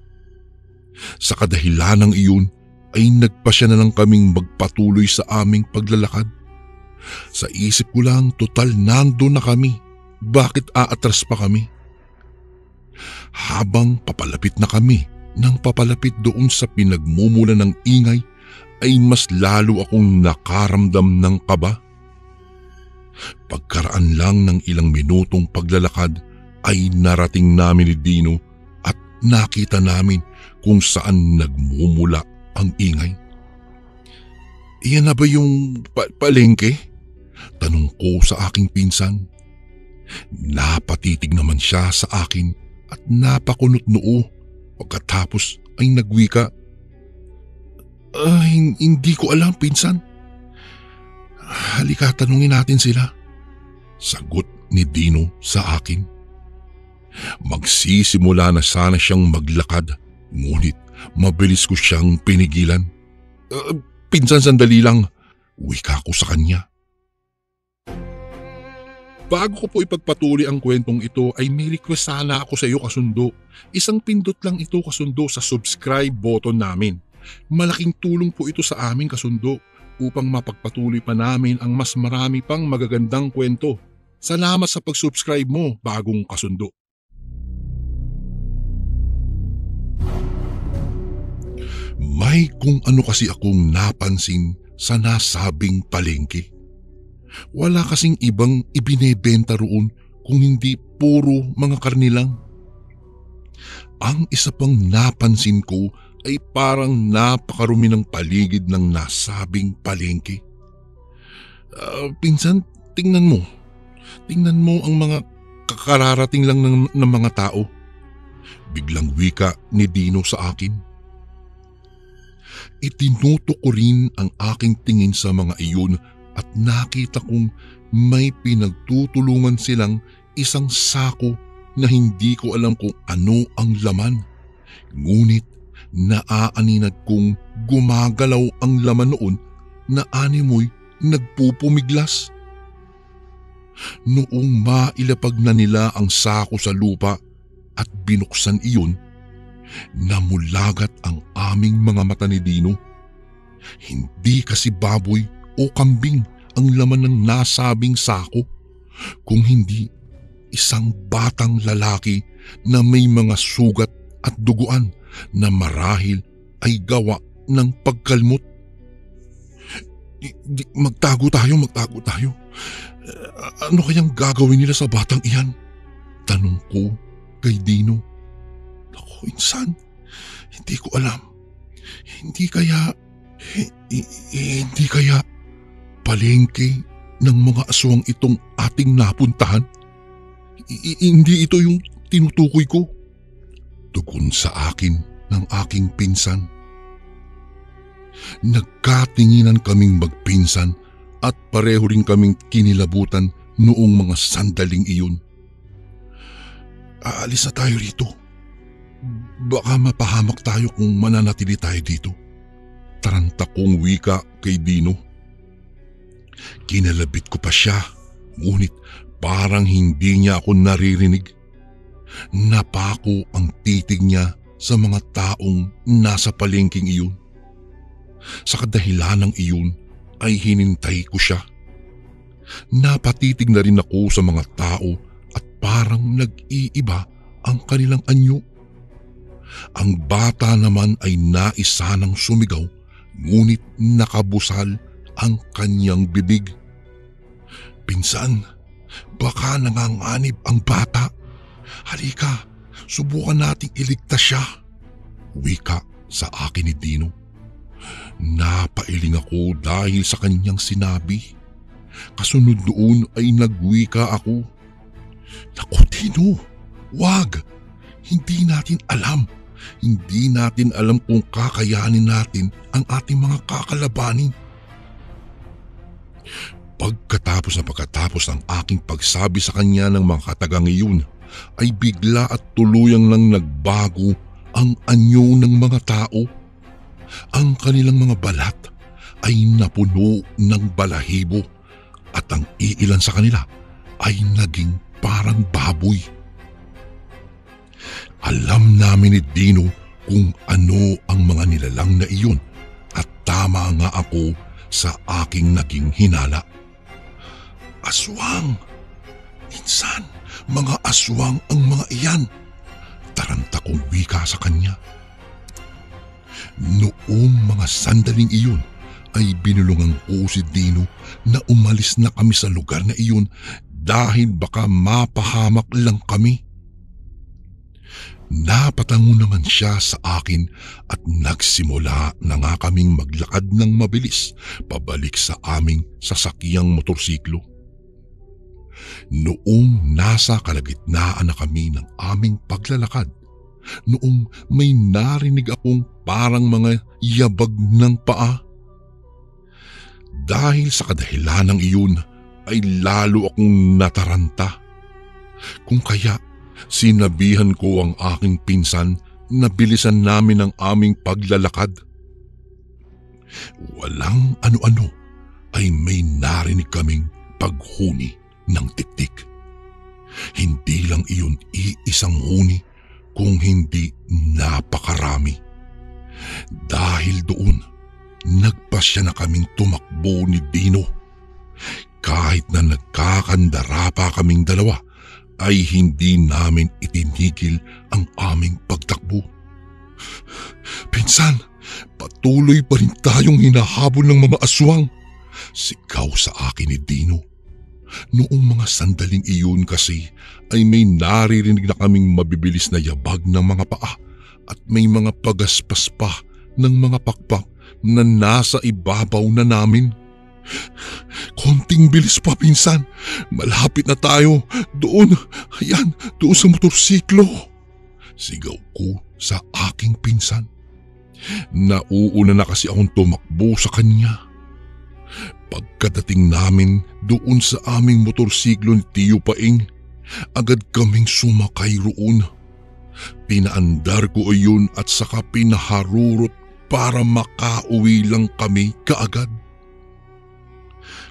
Sa kadahilanang iyon ay nagpasya na lang kaming magpatuloy sa aming paglalakad. Sa isip ko lang total nando na kami. Bakit aatras pa kami? Habang papalapit na kami nang papalapit doon sa pinagmumula ng ingay ay mas lalo akong nakaramdam ng kaba. Pagkaraan lang ng ilang minutong paglalakad ay narating namin ni Dino at nakita namin kung saan nagmumula ang ingay. Iyan na ba yung palengke? Tanong ko sa aking pinsan. Napatitig naman siya sa akin at napakunot noo pagkatapos ay nagwika. Hindi ko alam, pinsan. Halika, tanungin natin sila. Sagot ni Dino sa akin. Magsisimula na sana siyang maglakad, ngunit mabilis ko siyang pinigilan. Pinsan, sandali lang. Wika ko sa kanya. Bago ko po ipagpatuloy ang kwentong ito ay may request sana ako sa iyo, kasundo. Isang pindot lang ito, kasundo, sa subscribe button namin. Malaking tulong po ito sa amin, kasundo. upang mapagpatuloy pa namin ang mas marami pang magagandang kwento. Salamat sa pag-subscribe mo, bagong kasundo. May kung ano kasi akong napansin sa nasabing palengke. Wala kasing ibang ibinebenta roon kung hindi puro mga karne lang. Ang isa pang napansin ko ay parang napakarumi ng paligid ng nasabing palengke. Pinsan, tingnan mo. Tingnan mo ang mga kakararating lang ng mga tao. Biglang wika ni Dino sa akin. Itinutok ko rin ang aking tingin sa mga iyon at nakita kong may pinagtutulungan silang isang sako na hindi ko alam kung ano ang laman. Ngunit naaaninag kong gumagalaw ang laman noon na animoy nagpupumiglas. Noong mailapag na nila ang sako sa lupa at binuksan iyon, namulagat ang aming mga mata ni Dino. Hindi kasi baboy o kambing ang laman ng nasabing sako, kung hindi isang batang lalaki na may mga sugat at duguan na marahil ay gawa ng pagkalmot. Magtago tayo. Ano kayang gagawin nila sa batang iyan? Tanong ko kay Dino. Naku, insan, hindi ko alam. Hindi kaya palengke ng mga aswang itong ating napuntahan? Hindi ito yung tinutukoy ko. Tugon sa akin ng aking pinsan. Nagkatinginan kaming magpinsan at pareho rin kaming kinilabutan noong mga sandaling iyon. Aalis na tayo rito. Baka mapahamak tayo kung mananatili tayo dito. Taranta kong wika kay Dino. Kinalabit ko pa siya, ngunit parang hindi niya ako naririnig. Napako ang titig niya sa mga taong nasa palengking iyon. Sa kadahilanang iyon ay hinintay ko siya. Napatitig na rin ako sa mga tao at parang nag-iiba ang kanilang anyo. Ang bata naman ay naisa ng sumigaw, ngunit nakabusal ang kanyang bibig. Pinsan, baka nanganganib ang bata. Halika, subukan nating iligtas siya. Wika sa akin ni Dino. Napailing ako dahil sa kanyang sinabi. Kasunod doon ay nagwika ako. Naku Dino, wag! Hindi natin alam kung kakayanin natin ang ating mga kakalabanin. Pagkatapos ng aking pagsabi sa kanya ng mga katagang iyon, ay bigla at tuluyang lang nagbago ang anyo ng mga tao. Ang kanilang mga balat ay napuno ng balahibo at ang iilan sa kanila ay naging parang baboy. Alam namin ni Dino kung ano ang mga nilalang na iyon at tama nga ako sa aking naging hinala. Aswang! Minsan, mga aswang ang mga iyan. Taranta kong wika sa kanya. Noong mga sandaling iyon ay binulungan ko si Dino na umalis na kami sa lugar na iyon dahil baka mapahamak lang kami. Napatango naman siya sa akin at nagsimula na nga kaming maglakad ng mabilis pabalik sa aming sasakyang motorsiklo. Noong nasa kalagitnaan na kami ng aming paglalakad, noong may narinig akong parang mga yabag ng paa. Dahil sa kadahilanang iyon ay lalo akong nataranta. Kung kaya sinabihan ko ang aking pinsan na bilisan namin ang aming paglalakad. Walang ano-ano ay may narinig kaming paghuni ng tiktik. Hindi lang iyon iisang huni kung hindi napakarami. Dahil doon, nagpasya na kaming tumakbo ni Dino. Kahit na nagkakandara pa kaming dalawa, ay hindi namin itinigil ang aming pagtakbo. Pinsan, patuloy pa rin tayong hinahabol ng mga aswang, sigaw sa akin ni Dino. Noong mga sandaling iyon kasi ay may naririnig na kaming mabibilis na yabag ng mga paa at may mga pagaspas pa ng mga pakpak na nasa ibabaw na namin. Konting bilis pa, pinsan. Malapit na tayo. Doon, ayan, doon sa motorsiklo. Sigaw ko sa aking pinsan. Nauuna na kasi akong tumakbo sa kanya. Pagkadating namin doon sa aming motorsiklo ni Tio Paing, agad kaming sumakay roon. Pinaandar ko iyon at saka pinaharurot para makauwi lang kami kaagad.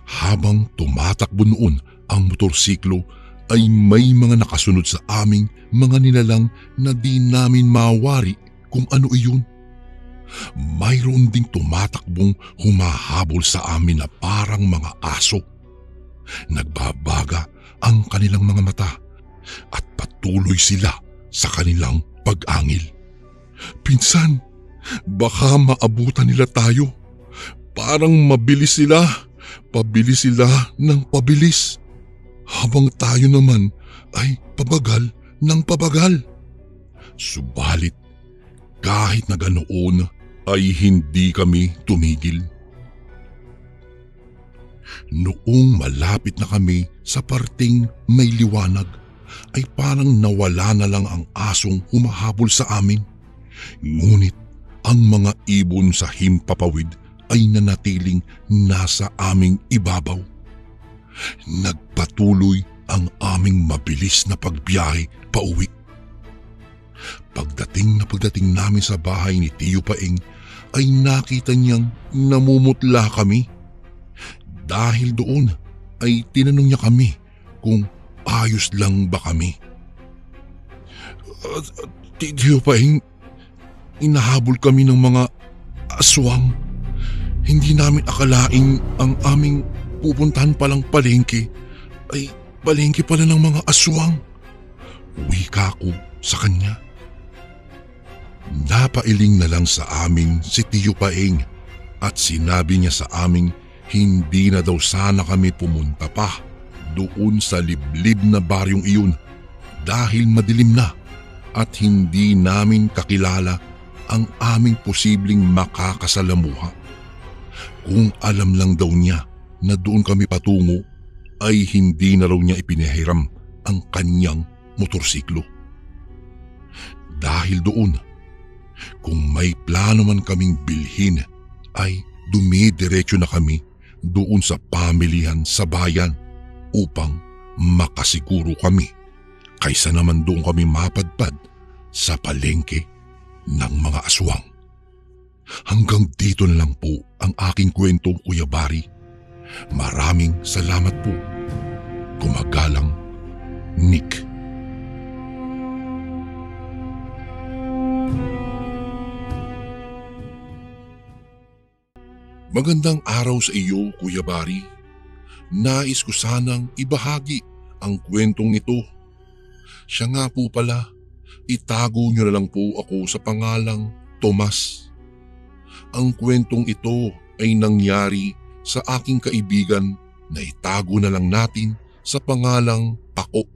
Habang tumatakbo noon ang motorsiklo ay may mga nakasunod sa aming mga nilalang na di namin mawari kung ano iyon. Mayroon ding tumatakbong humahabol sa amin na parang mga aso. Nagbabaga ang kanilang mga mata at patuloy sila sa kanilang pag-angil. Pinsan, baka maabutan nila tayo. Parang mabilis sila. Pabilis sila ng pabilis. Habang tayo naman ay pabagal ng pabagal. Subalit, kahit na ganoon ay hindi kami tumigil. Noong malapit na kami sa parting may liwanag, ay parang nawala na lang ang asong humahabol sa amin. Ngunit ang mga ibon sa himpapawid ay nanatiling nasa aming ibabaw. Nagpatuloy ang aming mabilis na pagbiyahe pauwi. Pagdating namin sa bahay ni Tio Paing ay nakita niyang namumutla kami. Dahil doon ay tinanong niya kami kung ayos lang ba kami. Tio Paing, inahabol kami ng mga aswang. Hindi namin akalaing ang aming pupuntahan palang palengke ay palengke pala ng mga aswang. Wika ko sa kanya. Napailing na lang sa amin si Tio Paing at sinabi niya sa aming hindi na daw sana kami pumunta pa doon sa liblib na baryong iyon dahil madilim na at hindi namin kakilala ang aming posibleng makakasalamuha. Kung alam lang daw niya na doon kami patungo ay hindi na raw niya ipinahiram ang kanyang motorsiklo. Dahil doon, kung may plano man kaming bilhin ay dumidiretso na kami doon sa pamilihan sa bayan upang makasiguro kami kaysa naman doon kami mapadpad sa palengke ng mga aswang. Hanggang dito na lang po ang aking kwento, Kuya Bari. Maraming salamat po. Gumagalang, Nick. Magandang araw sa iyo, Kuya Bari. Nais ko sanang ibahagi ang kwentong ito. Siya nga po pala, itago niyo na lang po ako sa pangalang Tomas. Ang kwentong ito ay nangyari sa aking kaibigan na itago na lang natin sa pangalang Pako.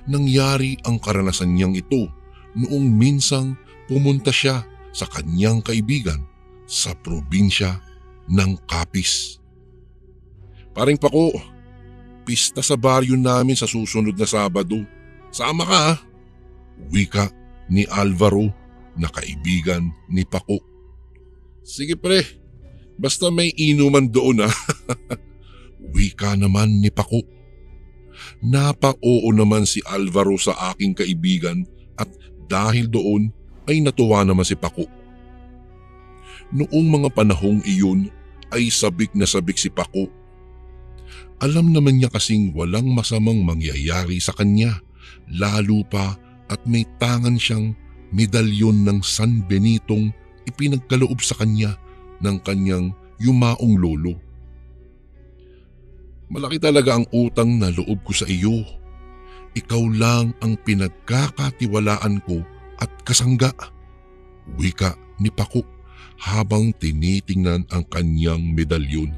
Nangyari ang karanasan niyang ito noong minsang pumunta siya sa kanyang kaibigan sa probinsya ng Capiz. Paring Pako, pista sa baryo namin sa susunod na Sabado. Sama ka ha? Wika ni Alvaro na kaibigan ni Pako. Sige pre, basta may inuman doon ha. Wika naman ni Pako. Napa-oo naman si Alvaro sa aking kaibigan at dahil doon ay natuwa naman si Pako. Noong mga panahong iyon ay sabik na sabik si Pako. Alam naman niya kasing walang masamang mangyayari sa kanya, lalo pa at may tangan siyang medalyon ng San Benitong ipinagkaloob sa kanya ng kanyang yumaong lolo. Malaki talaga ang utang na loob ko sa iyo. Ikaw lang ang pinagkakatiwalaan ko at kasangga, wika ni Paco habang tinitingnan ang kanyang medalyon.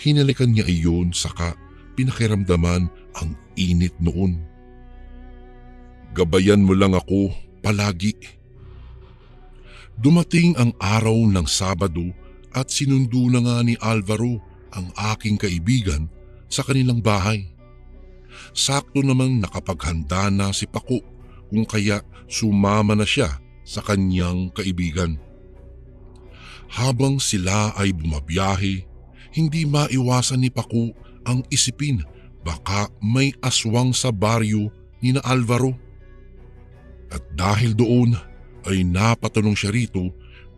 Hinalikan niya iyon saka pinakiramdaman ang init noon. Gabayan mo lang ako palagi. Dumating ang araw ng Sabado at sinundo na nga ni Alvaro ang aking kaibigan sa kanilang bahay. Sakto namang nakapaghanda na si Paco kung kaya sumama na siya sa kanyang kaibigan. Habang sila ay bumabiyahe, hindi maiwasan ni Paco ang isipin baka may aswang sa baryo ni na Alvaro. At dahil doon ay napatanong siya rito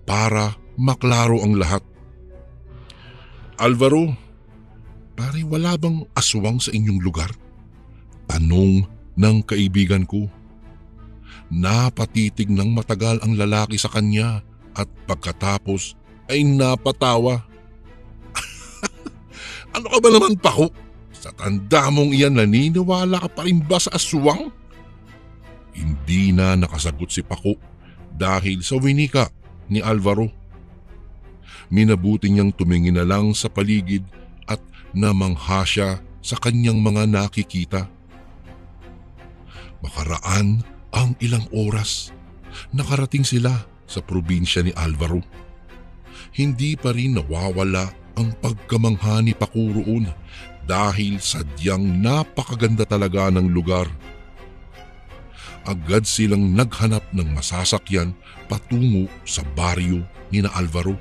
para maklaro ang lahat. Alvaro, pare wala bang aswang sa inyong lugar? Tanong ng kaibigan ko. Napatitig ng matagal ang lalaki sa kanya at pagkatapos ay napatawa. Ano ka ba naman, Paco? Sa tanda mong iyan naniniwala ka pa rin ba sa aswang? Hindi na nakasagot si Paco dahil sa winika ni Alvaro. Minabuti niyang tumingin na lang sa paligid at namangha siya sa kanyang mga nakikita. Makaraan ang ilang oras, nakarating sila sa probinsya ni Alvaro. Hindi pa rin nawawala ang pagkamangha ni Paco roon dahil sadyang napakaganda talaga ng lugar. Agad silang naghanap ng masasakyan patungo sa baryo ni na Alvaro.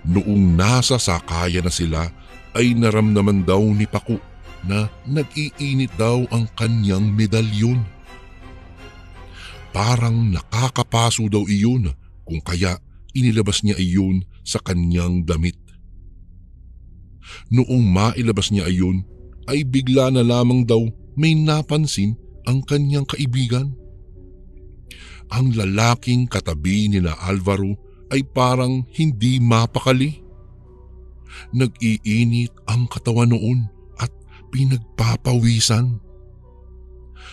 Noong nasa sakaya na sila ay naramdaman daw ni Paco na nag-iinit daw ang kanyang medalyon. Parang nakakapaso daw iyon kung kaya inilabas niya iyon sa kanyang damit. Noong mailabas niya iyon ay bigla na lamang daw may napansin ang kanyang kaibigan. Ang lalaking katabi ni na Alvaro ay parang hindi mapakali. Nag-iinit ang katawan noon at pinagpapawisan.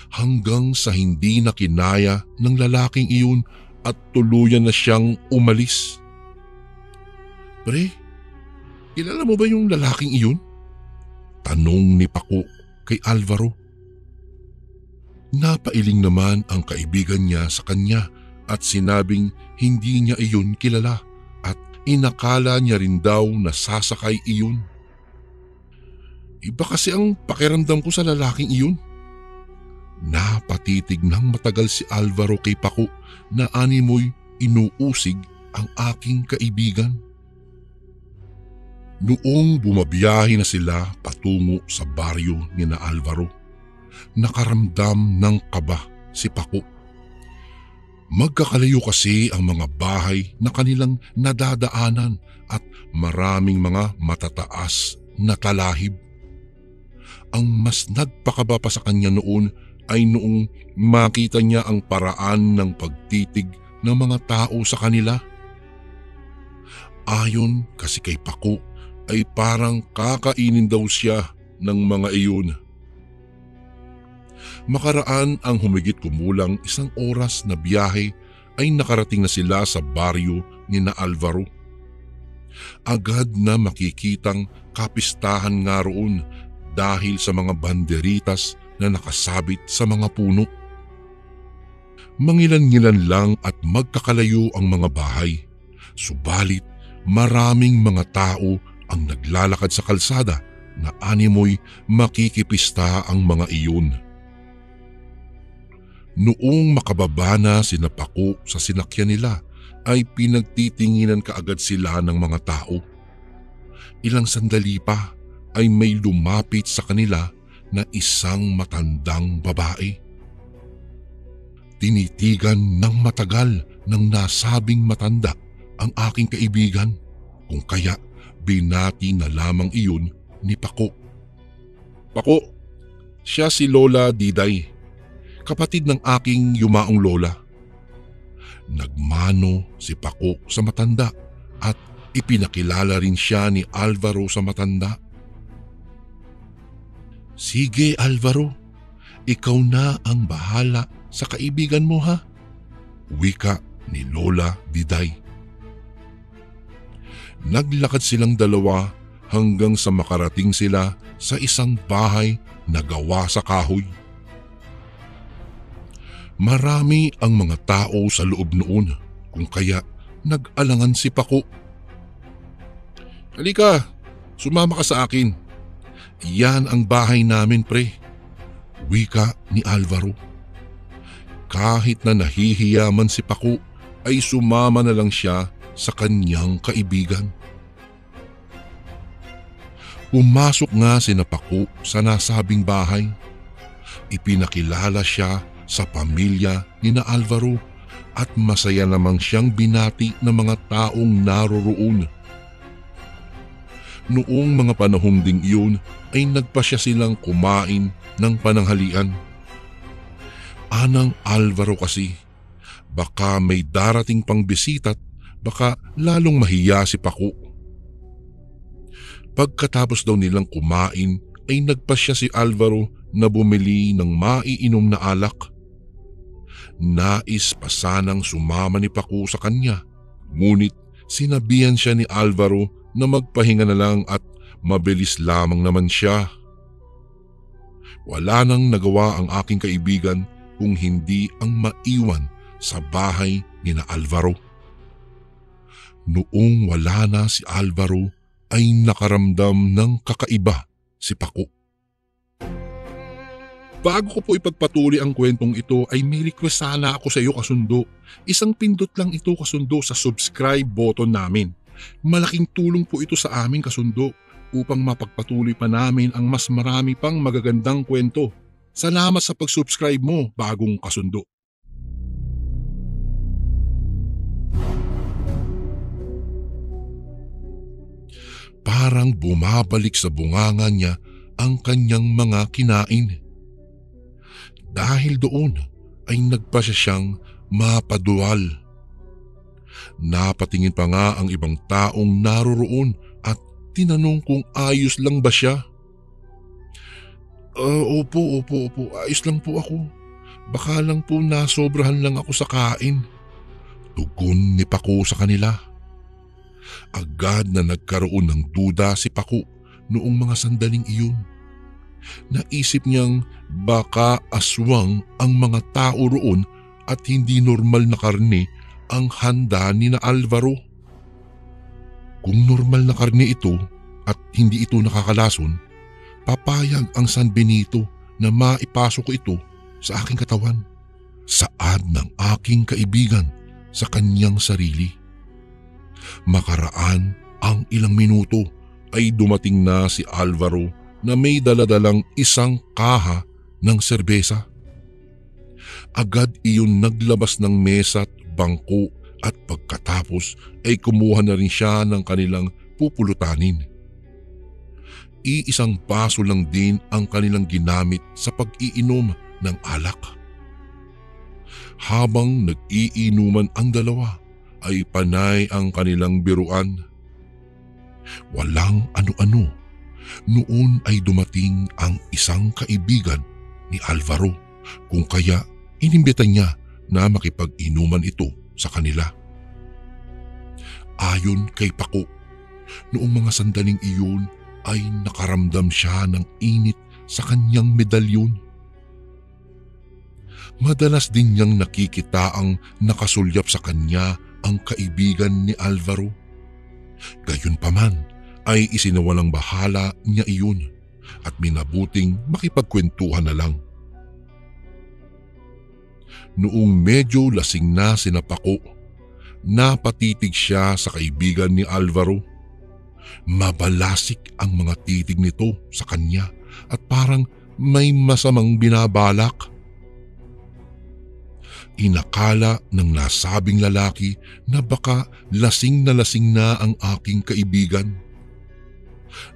Hanggang sa hindi na kinaya ng lalaking iyon at tuluyan na siyang umalis. Pre, kilala mo ba yung lalaking iyon? Tanong ni Paco kay Alvaro. Napailing naman ang kaibigan niya sa kanya at sinabing hindi niya iyon kilala at inakala niya rin daw na sasakay iyon. Iba kasi ang pakiramdam ko sa lalaking iyon. Napatitig ng matagal si Alvaro kay Paco na animoy inuusig ang aking kaibigan. Noong bumabiyahe na sila patungo sa baryo ni na Alvaro, nakaramdam ng kaba si Paco. Magkakalayo kasi ang mga bahay na kanilang nadadaanan at maraming mga matataas na talahib. Ang mas nagpakaba pa sa kanya noon ay noong makita niya ang paraan ng pagtitig ng mga tao sa kanila. Ayon kasi kay Paco ay parang kakainin daw siya ng mga iyon. Makaraan ang humigit kumulang 1 oras na biyahe ay nakarating na sila sa baryo ni na Alvaro. Agad na makikitang kapistahan nga roon dahil sa mga banderitas na nakasabit sa mga puno. Mangilan-ngilan lang at magkakalayo ang mga bahay, subalit maraming mga tao ang naglalakad sa kalsada na animoy makikipista ang mga iyon. Noong makababa na sina Paco sa sinakyan nila ay pinagtitinginan kaagad sila ng mga tao. Ilang sandali pa ay may lumapit sa kanila na isang matandang babae. Tinitigan ng matagal ng nasabing matanda ang aking kaibigan kung kaya binati na lamang iyon ni Paco. Paco, siya si Lola Diday, kapatid ng aking yumaong lola. Nagmano si Paco sa matanda at ipinakilala rin siya ni Alvaro sa matanda. "Sige Alvaro, ikaw na ang bahala sa kaibigan mo ha," wika ni Lola Diday. Naglakad silang dalawa hanggang sa makarating sila sa isang bahay na gawa sa kahoy. Marami ang mga tao sa loob noon, kung kaya nag-alangan si Paco. "Halika, sumama ka sa akin. Yan ang bahay namin pre," wika ni Alvaro. Kahit na nahihiya man si Paco ay sumama na lang siya sa kanyang kaibigan. Pumasok nga sina Paco sa nasabing bahay. Ipinakilala siya sa pamilya ni na Alvaro at masaya namang siyang binati ng mga taong naroroon. Noong mga panahon ding iyon ay nagpasya silang kumain ng pananghalian. Anang Alvaro kasi, baka may darating pang bisita't baka lalong mahiya si Paco. Pagkatapos daw nilang kumain ay nagpasya si Alvaro na bumili ng maiinom na alak. Nais pa sanang sumama ni Paco sa kanya, ngunit sinabihan siya ni Alvaro na magpahinga na lang at mabilis lamang naman siya. Wala nang nagawa ang aking kaibigan kung hindi ang maiwan sa bahay ni na Alvaro. Noong wala na si Alvaro ay nakaramdam ng kakaiba si Paco. Bago ko po ipagpatuloy ang kwentong ito ay may request sana ako sa iyo kasundo. Isang pindot lang ito kasundo sa subscribe button namin. Malaking tulong po ito sa amin kasundo upang mapagpatuloy pa namin ang mas marami pang magagandang kwento. Salamat sa pag-subscribe mo, bagong kasundo. Parang bumabalik sa bunganga niya ang kanyang mga kinain. Dahil doon ay nagpasya siyang mapadual. Napatingin pa nga ang ibang taong naroroon at tinanong kung ayos lang ba siya. Opo, ayos lang po ako. Baka lang po nasobrahan lang ako sa kain," tugon ni Paco sa kanila. Agad na nagkaroon ng duda si Paco noong mga sandaling iyon. Naisip niyang baka aswang ang mga tao roon at hindi normal na karne ang handa ni na Alvaro. Kung normal na karne ito at hindi ito nakakalason, papayag ang San Benito na maipasok ko ito sa aking katawan. Saad ng aking kaibigan sa kanyang sarili. Makaraan ang ilang minuto ay dumating na si Alvaro na may daladalang isang kaha ng serbesa. Agad iyon naglabas ng mesa at bangko at pagkatapos ay kumuha na rin siya ng kanilang pupulutanin. Iisang baso lang din ang kanilang ginamit sa pag-iinom ng alak. Habang nag-iinuman ang dalawa ay panay ang kanilang biruan. Walang ano-ano. Noon ay dumating ang isang kaibigan ni Alvaro kung kaya inimbitan niya na makipag-inuman ito sa kanila. Ayon kay Paco, noong mga sandaling iyon ay nakaramdam siya ng init sa kanyang medalyon. Madalas din niyang nakikita ang nakasulyap sa kanya ang kaibigan ni Alvaro. Gayunpaman ay isinawalang bahala niya iyon at minabuting makipagkwentuhan na lang. Noong medyo lasing na sina Paco, napatitig siya sa kaibigan ni Alvaro. Mabalasik ang mga titig nito sa kanya at parang may masamang binabalak. Inakala ng nasabing lalaki na baka lasing na ang aking kaibigan.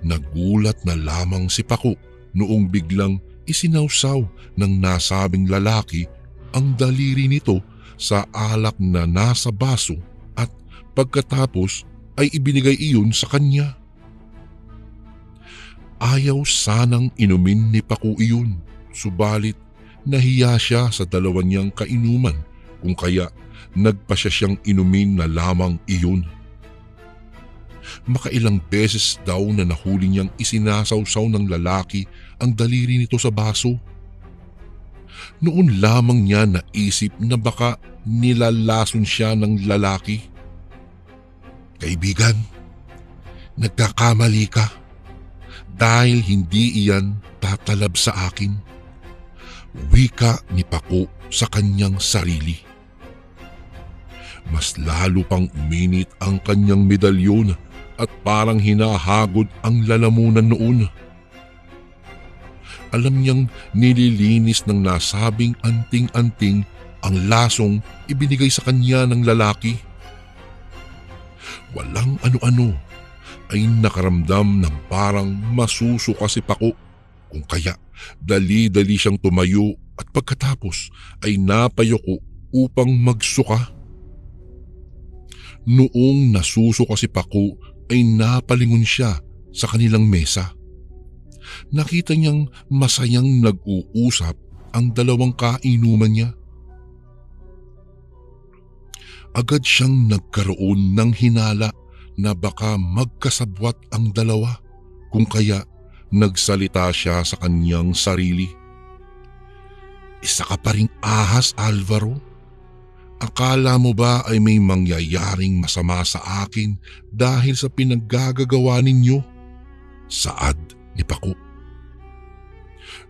Nagulat na lamang si Paco noong biglang isinawsaw ng nasabing lalaki ang daliri nito sa alak na nasa baso at pagkatapos ay ibinigay iyon sa kanya. Ayaw sanang inumin ni Paku iyon, subalit nahiya siya sa dalawa niyang kainuman kung kaya nagpasya siyang inumin na lamang iyon. Makailang beses daw na nahuli niyang isinasawsaw ng lalaki ang daliri nito sa baso. Noon lamang niya naisip na baka nilalason siya ng lalaki. Kaibigan, nagkakamali ka dahil hindi iyan tatalab sa akin. Wika ni Paku sa kanyang sarili. Mas lalo pang uminit ang kanyang medalyon at parang hinahagod ang lalamunan noon. Alam niyang nililinis ng nasabing anting-anting ang lasong ibinigay sa kanya ng lalaki. Walang ano-ano ay nakaramdam ng parang masusuka si Paku, kung kaya dali-dali siyang tumayo at pagkatapos ay napayuko upang magsuka. Noong nasusuka si Paku ay napalingon siya sa kanilang mesa. Nakita niyang masayang nag-uusap ang dalawang kainuman niya. Agad siyang nagkaroon ng hinala na baka magkasabwat ang dalawa, kung kaya nagsalita siya sa kanyang sarili. Isa ka pa ring ahas, Alvaro. Akala mo ba ay may mangyayaring masama sa akin dahil sa pinaggagawa ninyo? Saad ni Paku.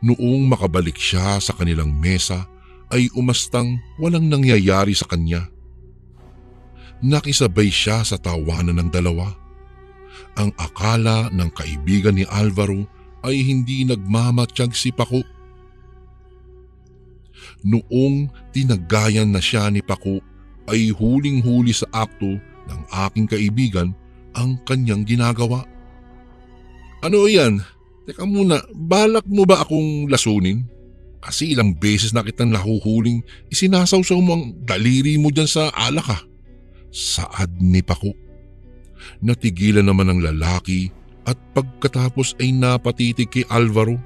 Noong makabalik siya sa kanilang mesa ay umastang walang nangyayari sa kanya. Nakisabay siya sa tawanan ng dalawa. Ang akala ng kaibigan ni Alvaro ay hindi nagmamatiyag si Paku. Noong tinagayan na siya ni Paku ay huling-huli sa akto ng aking kaibigan ang kanyang ginagawa. Ano yan? Teka muna, balak mo ba akong lasunin? Kasi ilang beses na kitang nahuhuling isinasawsaw mo ang daliri mo dyan sa alak ha. Saad ni Paku. Natigilan naman ang lalaki at pagkatapos ay napatitig kay Alvaro.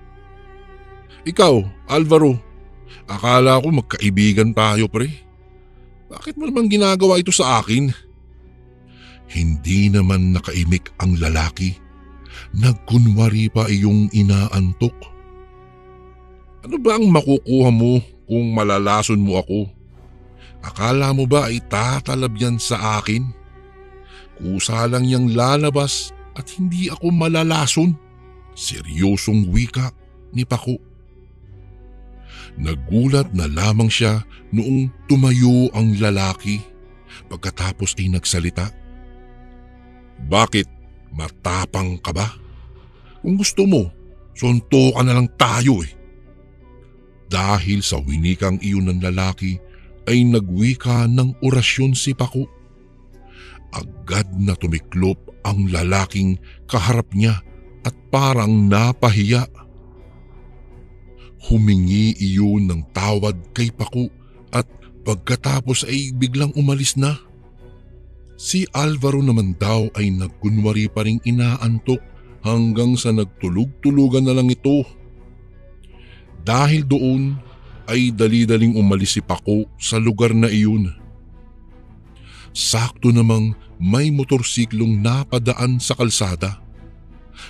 Ikaw, Alvaro, akala ko magkaibigan tayo pre. Bakit mo naman ginagawa ito sa akin? Hindi naman nakaimik ang lalaki. Nagkunwari pa iyong inaantok. Ano ba ang makukuha mo kung malalason mo ako? Akala mo ba ay tatalab yan sa akin? Kusa lang yang lalabas at hindi ako malalason. Seryosong wika ni Paku. Nagulat na lamang siya noong tumayo ang lalaki. Pagkatapos ay nagsalita. Bakit? Matapang ka ba? Kung gusto mo, suntukan na lang tayo eh. Dahil sa winikang iyon ng lalaki ay nagwika ng orasyon si Paku. Agad na tumiklop ang lalaking kaharap niya at parang napahiya. Humingi iyon ng tawad kay Paku at pagkatapos ay biglang umalis na. Si Alvaro naman daw ay nagkunwari pa ring inaantok hanggang sa nagtulog-tulugan na lang ito. Dahil doon ay dali-daling umalis si Paku sa lugar na iyon. Sakto namang may motorsiklong napadaan sa kalsada.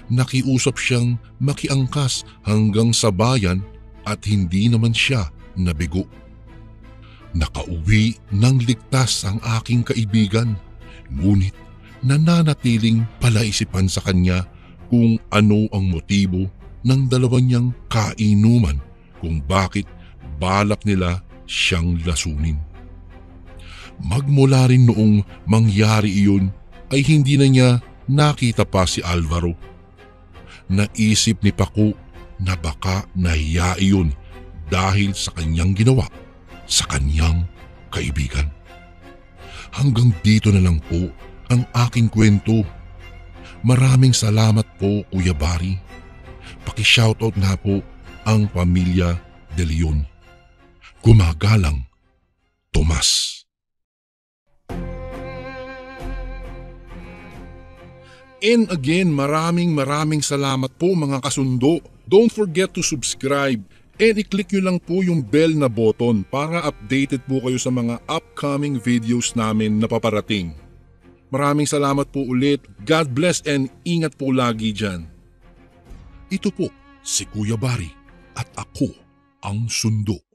Nakiusap siyang makiangkas hanggang sa bayan at hindi naman siya nabigo. Nakauwi ng ligtas ang aking kaibigan. Ngunit nananatiling palaisipan sa kanya kung ano ang motibo ng dalawa niyang kainuman kung bakit balak nila siyang lasunin. Magmula rin noong mangyari iyon ay hindi na niya nakita pa si Alvaro. Naisip ni Paku na baka nahiya iyon dahil sa kanyang ginawa sa kanyang kaibigan. Hanggang dito na lang po ang aking kwento. Maraming salamat po Kuya Barry. Paki-shoutout nga po ang pamilya De Leon. Gumagalang, Tomas. And again, maraming salamat po mga kasundo. Don't forget to subscribe and i-click nyo lang po yung bell na button para updated po kayo sa mga upcoming videos namin na paparating. Maraming salamat po ulit. God bless and ingat po lagi dyan. Ito po si Kuya Bari at ako ang Sundo.